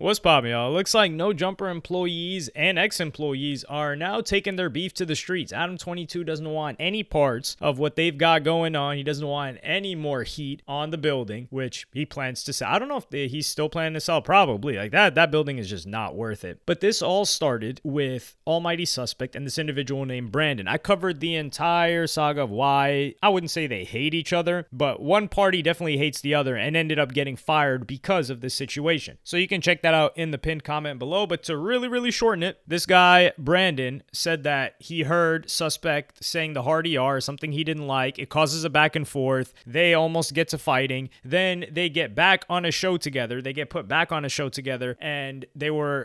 What's poppin', y'all? Looks like No Jumper employees and ex-employees are now taking their beef to the streets. Adam22 doesn't want any parts of what they've got going on. He doesn't want any more heat on the building, which he plans to sell. I don't know if he's still planning to sell. Probably. Like that building is just not worth it. But this all started with Almighty Suspect and this individual named Brandon. I covered the entire saga of why, I wouldn't say they hate each other, but one party definitely hates the other and ended up getting fired because of this situation. So you can check that out in the pinned comment below. But to really shorten it, this guy Brandon said that he heard Suspect saying the hard ER, something he didn't like. It causes a back and forth. They almost get to fighting. Then they get back on a show together. They get put back on a show together, and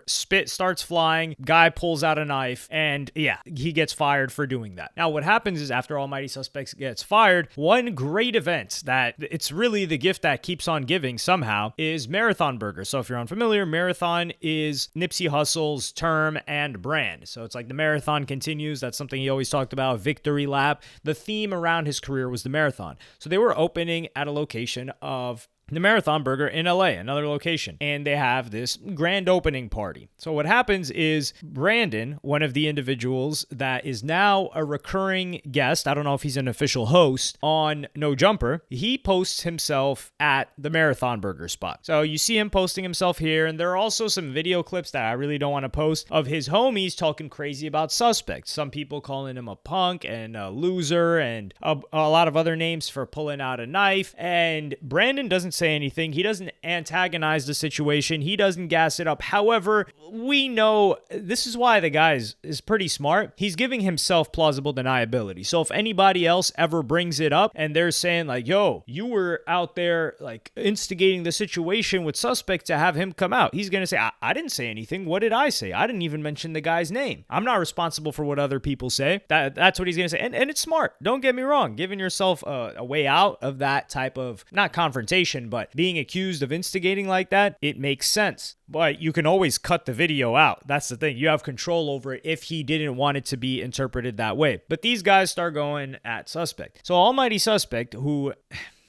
spit starts flying. Guy pulls out a knife, and yeah, he gets fired for doing that. Now what happens is, after Almighty Suspects gets fired, one great event that it's really the gift that keeps on giving somehow is Marathon Burger. So if you're unfamiliar, Marathon is Nipsey Hussle's term and brand. So it's like the marathon continues. That's something he always talked about. Victory lap. The theme around his career was the marathon. So they were opening at a location of the Marathon Burger in LA, another location, and they have this grand opening party. So what happens is Brandon, one of the individuals that is now a recurring guest, I don't know if he's an official host on No Jumper, he posts himself at the Marathon Burger spot. So you see him posting himself here, and there are also some video clips that I really don't want to post of his homies talking crazy about Suspect. Some people calling him a punk and a loser and a lot of other names for pulling out a knife, and Brandon doesn't say anything. He doesn't antagonize the situation. He doesn't gas it up. However, we know this is why the guy is pretty smart. He's giving himself plausible deniability. So if anybody else ever brings it up and they're saying like, yo, you were out there like instigating the situation with Suspect to have him come out, he's going to say, I didn't say anything. What did I say? I didn't even mention the guy's name. I'm not responsible for what other people say. That's what he's going to say. And it's smart. Don't get me wrong. Giving yourself a way out of that type of, not confrontation, but being accused of instigating like that, it makes sense. But you can always cut the video out. That's the thing. You have control over it if he didn't want it to be interpreted that way. But these guys start going at Suspect. So Almighty Suspect, who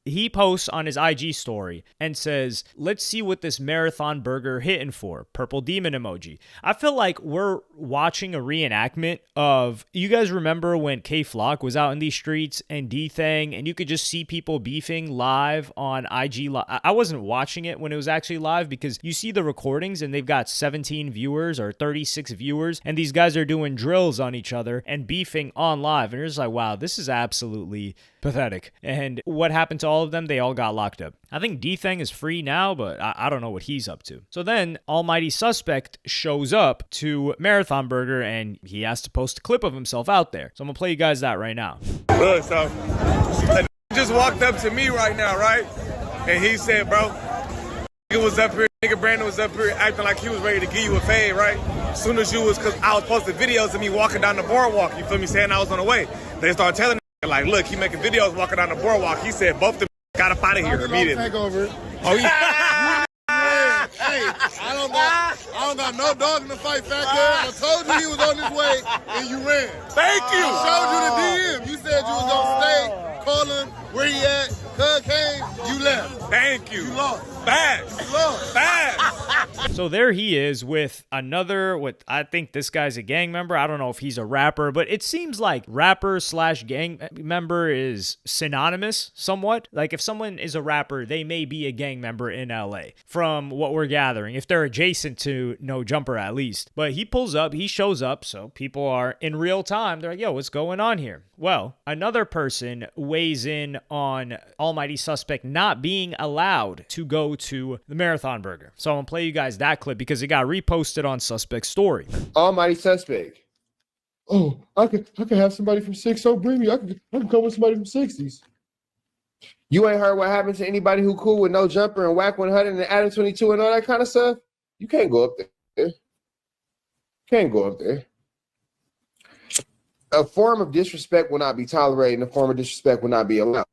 he posts on his IG story and says, let's see what this Marathon Burger hitting for. Purple demon emoji. I feel like we're watching a reenactment of, you guys remember when K-Flock was out in these streets and D-Thang, and you could just see people beefing live on IG Live. I wasn't watching it when it was actually live because you see the recordings and they've got 17 viewers or 36 viewers, and these guys are doing drills on each other and beefing on live. And you're just like, wow, this is absolutely pathetic. And what happened to all of them? They all got locked up. I think D-Thang is free now, but I don't know what he's up to. So then Almighty Suspect shows up to Marathon Burger and he has to post a clip of himself out there. So I'm gonna play you guys that right now. Look, so a just walked up to me right now, right? And he said, bro, nigga was up here, nigga Brandon was up here acting like he was ready to give you a fade, right? As soon as you was, cause I was posting videos of me walking down the boardwalk, you feel me, saying I was on the way. They started telling me, like, look, he making videos walking down the boardwalk. He said both of them got up out of here immediately. Take over. Oh, yeah. Hey, I don't got no dog in the fight, fat girl. I told you he was on his way, and you ran. Thank you. I showed you the DM. You said you was gonna stay, call him, where he at, Cuz came, you left. Thank you. You lost. Fast. You lost. Fast. So there he is with another, what I think this guy's a gang member. I don't know if he's a rapper, but it seems like rapper / gang member is synonymous somewhat. Like if someone is a rapper, they may be a gang member in LA from what we're gathering, if they're adjacent to No Jumper at least. But he pulls up, he shows up, so people are in real time. They're like, yo, what's going on here? Well, another person weighs in on Almighty Suspect not being allowed to go to the Marathon Burger. So I'm going to play you guys that clip because it got reposted on Suspect's story. Almighty Suspect. Oh, I could have somebody from 60 bring me. I can come with somebody from 60s. You ain't heard what happened to anybody who cool with No Jumper and Whack 100 and Adam 22 and all that kind of stuff? You can't go up there. Can't go up there. A form of disrespect will not be tolerated, and a form of disrespect will not be allowed.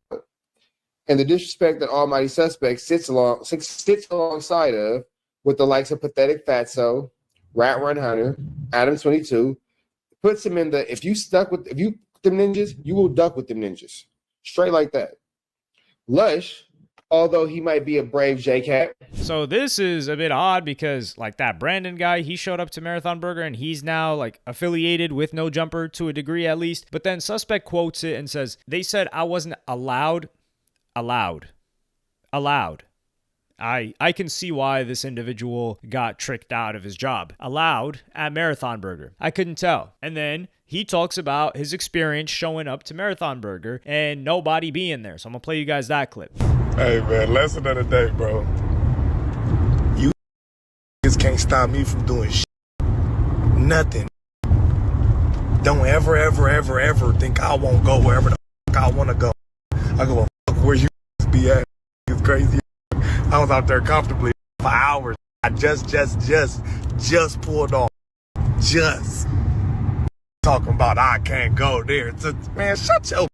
And the disrespect that Almighty Suspect sits alongside of, with the likes of Pathetic Fatso, Rat Run Hunter, Adam 22, puts him in the, if you them ninjas, you will duck with them ninjas. Straight like that. Lush although he might be a brave J-Cat. So this is a bit odd because like that Brandon guy, he showed up to Marathon Burger and he's now like affiliated with No Jumper to a degree at least. But then Suspect quotes it and says, they said I wasn't allowed. I can see why this individual got tricked out of his job. Allowed at Marathon Burger. I couldn't tell. And then he talks about his experience showing up to Marathon Burger and nobody being there. So I'm going to play you guys that clip. Hey, man, lesson of the day, bro. You can't stop me from doing shit. Nothing. Don't ever think I won't go wherever the fuck I want to go. I go, well, fuck where you be at. It's crazy. I was out there comfortably for hours. I just pulled off. Just talking about I can't go there. Man, shut your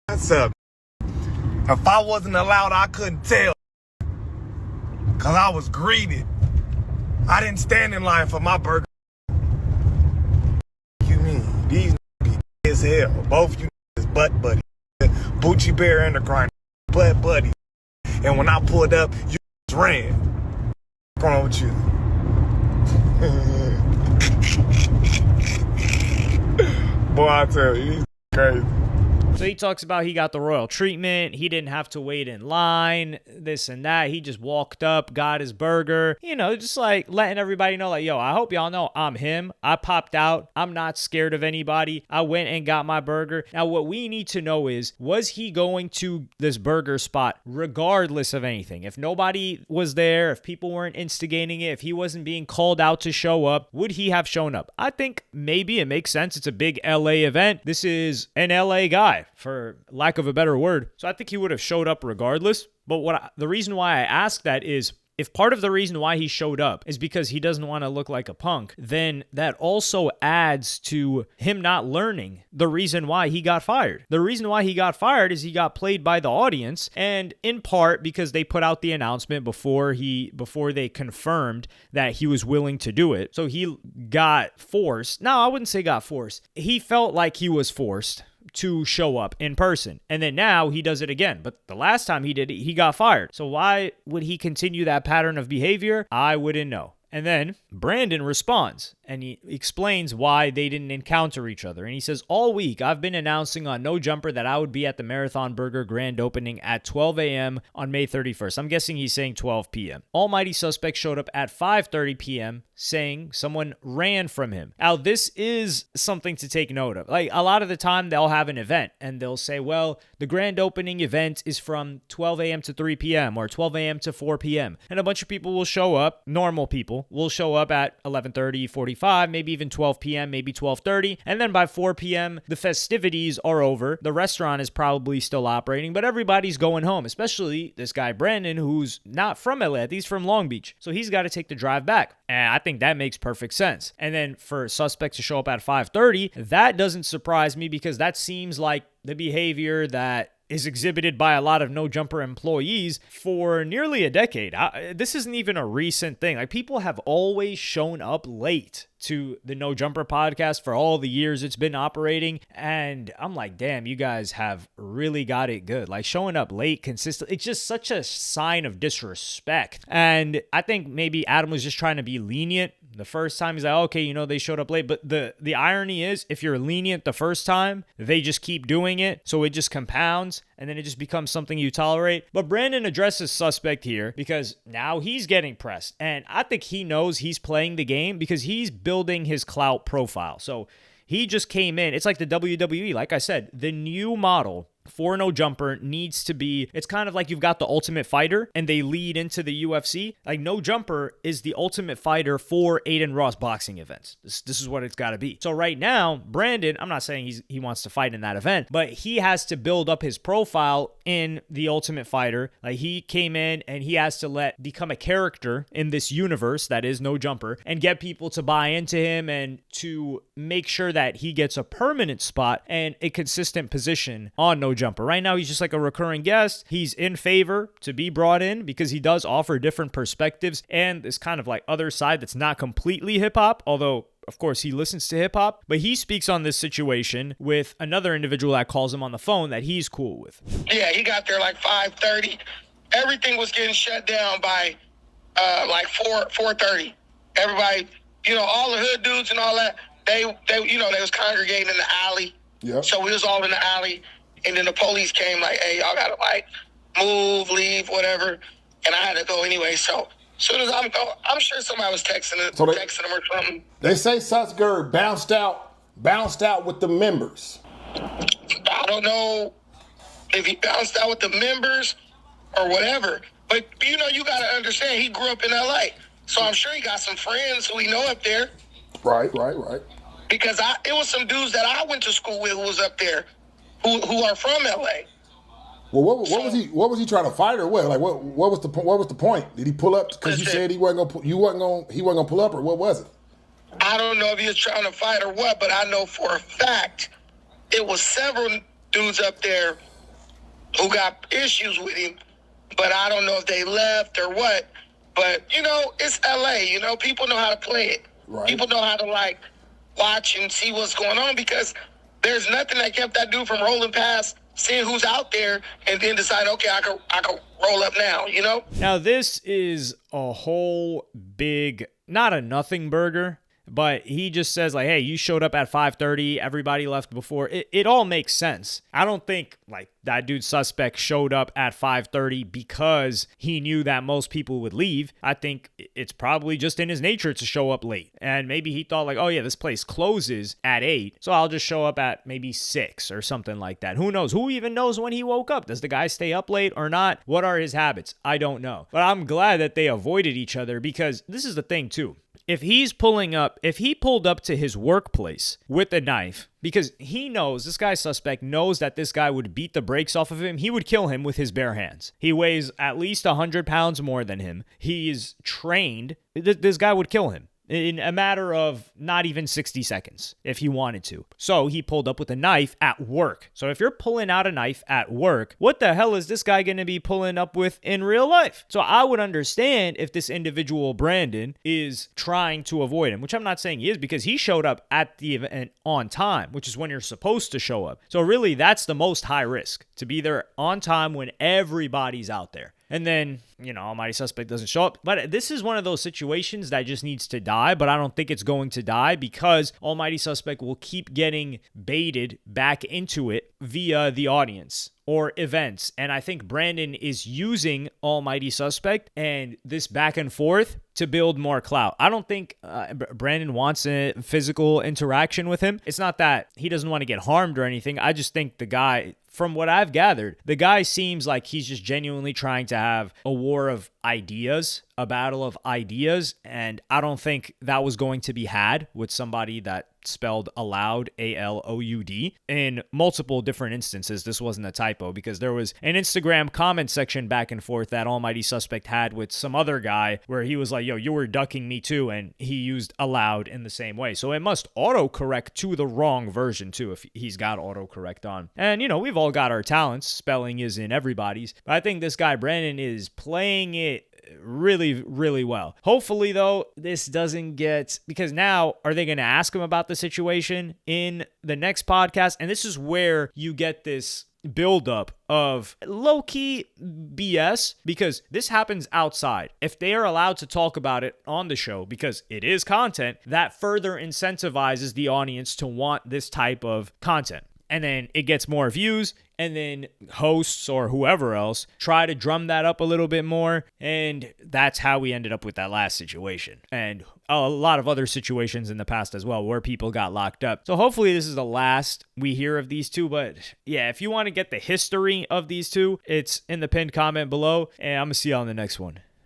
ass up. If I wasn't allowed, I couldn't tell. Cause I was greeted. I didn't stand in line for my burger. You mean these be as hell. Both you is butt buddy. Bucci Bear and the grind butt buddy. And when I pulled up, you ran. What's wrong with you? Boy, I tell you, he's crazy. So he talks about he got the royal treatment. He didn't have to wait in line, this and that. He just walked up, got his burger. You know, just like letting everybody know, like, yo, I hope y'all know I'm him. I popped out. I'm not scared of anybody. I went and got my burger. Now, what we need to know is, was he going to this burger spot regardless of anything? If nobody was there, if people weren't instigating it, if he wasn't being called out to show up, would he have shown up? I think maybe it makes sense. It's a big LA event. This is an LA guy, for lack of a better word. So I think he would have showed up regardless. But the reason why I ask that is, if part of the reason why he showed up is because he doesn't want to look like a punk, then that also adds to him not learning the reason why he got fired. The reason why he got fired is he got played by the audience, and in part because they put out the announcement before they confirmed that he was willing to do it. So he got forced. No, I wouldn't say got forced. He felt like he was forced to show up in person. And then now he does it again. But the last time he did it, he got fired. So why would he continue that pattern of behavior? I wouldn't know. And then Brandon responds and he explains why they didn't encounter each other. And he says, all week I've been announcing on No Jumper that I would be at the Marathon Burger grand opening at 12 a.m. on May 31st. I'm guessing he's saying 12 p.m. Almighty Suspect showed up at 5:30 p.m. saying someone ran from him. Now, this is something to take note of. Like, a lot of the time they'll have an event and they'll say, well, the grand opening event is from 12 a.m. to 3 p.m. or 12 a.m. to 4 p.m. And a bunch of people will show up, normal people will show up at 11:30, 45, maybe even 12 p.m., maybe 12:30. And then by 4 p.m., the festivities are over. The restaurant is probably still operating, but everybody's going home, especially this guy, Brandon, who's not from LA. He's from Long Beach. So he's got to take the drive back. And I think that makes perfect sense. And then for Suspect to show up at 5:30, that doesn't surprise me because that seems like the behavior that is exhibited by a lot of No Jumper employees for nearly a decade. This isn't even a recent thing. Like, people have always shown up late to the No Jumper podcast for all the years it's been operating. And I'm like, damn, you guys have really got it good. Like, showing up late consistently, it's just such a sign of disrespect. And I think maybe Adam was just trying to be lenient. The first time he's like, okay, you know, they showed up late. But the irony is, if you're lenient the first time, they just keep doing it. So it just compounds and then it just becomes something you tolerate. But Brandon addresses Suspect here because now he's getting pressed. And I think he knows he's playing the game because he's building his clout profile. So he just came in. It's like the WWE. Like I said, the new model for No Jumper needs to be, it's kind of like you've got the Ultimate Fighter and they lead into the UFC. Like, No Jumper is the Ultimate Fighter for Aiden Ross boxing events. This is what it's got to be. So right now, Brandon, I'm not saying he wants to fight in that event, but he has to build up his profile in the Ultimate Fighter. Like, he came in and he has to become a character in this universe that is No Jumper and get people to buy into him and to make sure that he gets a permanent spot and a consistent position on No Jumper. Right now, he's just like a recurring guest. He's in favor to be brought in because he does offer different perspectives and this kind of like other side that's not completely hip-hop, although of course he listens to hip-hop. But he speaks on this situation with another individual that calls him on the phone that he's cool with. Yeah, he got there like 5:30. everything was getting shut down by like 4:30. Everybody, all the hood dudes and all that, they was congregating in the alley. Yep. So we was all in the alley, and then the police came like, hey, y'all gotta like move, leave, whatever. And I had to go anyway. So as soon as I'm going, I'm sure somebody was texting them or something. They say Sutsgerd bounced out with the members. I don't know if he bounced out with the members or whatever. But, you got to understand, he grew up in L.A., so I'm sure he got some friends who he know up there. Right. Because it was some dudes that I went to school with who was up there who are from L.A. Well, what was he trying to fight or what? Like, what was the point? Did he pull up because you said he wasn't gonna pull up, or what was it? I don't know if he was trying to fight or what, but I know for a fact it was several dudes up there who got issues with him, but I don't know if they left or what. But, it's L.A., people know how to play it. Right. People know how to, like, watch and see what's going on, because there's nothing that kept that dude from rolling past, seeing who's out there, and then decide, okay, I can roll up now, Now, this is a whole big, not a nothing burger, but he just says, like, hey, you showed up at 5:30, everybody left before. It all makes sense. I don't think, like, that dude suspect showed up at 5:30 because he knew that most people would leave. I think it's probably just in his nature to show up late. And maybe he thought, like, oh, yeah, this place closes at 8, so I'll just show up at maybe 6 or something like that. Who knows? Who even knows when he woke up? Does the guy stay up late or not? What are his habits? I don't know. But I'm glad that they avoided each other, because this is the thing, too. If he pulled up to his workplace with a knife, because he knows, this guy suspect knows that this guy would beat the brakes off of him, he would kill him with his bare hands. He weighs at least 100 pounds more than him. He is trained. This guy would kill him in a matter of not even 60 seconds if he wanted to. So he pulled up with a knife at work. So if you're pulling out a knife at work, what the hell is this guy going to be pulling up with in real life? So I would understand if this individual, Brandon, is trying to avoid him, which I'm not saying he is, because he showed up at the event on time, which is when you're supposed to show up. So really, that's the most high risk, to be there on time when everybody's out there. And then, almighty suspect doesn't show up. But this is one of those situations that just needs to die, but I don't think it's going to die, because almighty suspect will keep getting baited back into it via the audience or events. And I think Brandon is using almighty suspect and this back and forth to build more clout. I don't think Brandon wants a physical interaction with him. It's not that he doesn't want to get harmed or anything. I just think the guy, from what I've gathered, the guy seems like he's just genuinely trying to have a war of ideas, a battle of ideas, and I don't think that was going to be had with somebody that spelled aloud, A-L-O-U-D, in multiple different instances. This wasn't a typo, because there was an Instagram comment section back and forth that almighty suspect had with some other guy where he was like, yo, you were ducking me too, and he used aloud in the same way. So it must autocorrect to the wrong version too if he's got autocorrect on. And, we've all got our talents. Spelling is in everybody's. But I think this guy, Brandon, is playing it really, really well. Hopefully, though, this doesn't get, because now are they going to ask him about the situation in the next podcast? And this is where you get this buildup of low-key BS, because this happens outside. If they are allowed to talk about it on the show, because it is content, that further incentivizes the audience to want this type of content. And then it gets more views, and then hosts or whoever else try to drum that up a little bit more, and that's how we ended up with that last situation. And a lot of other situations in the past as well where people got locked up. So hopefully this is the last we hear of these two, but yeah, if you want to get the history of these two, it's in the pinned comment below, and I'm gonna see you on the next one.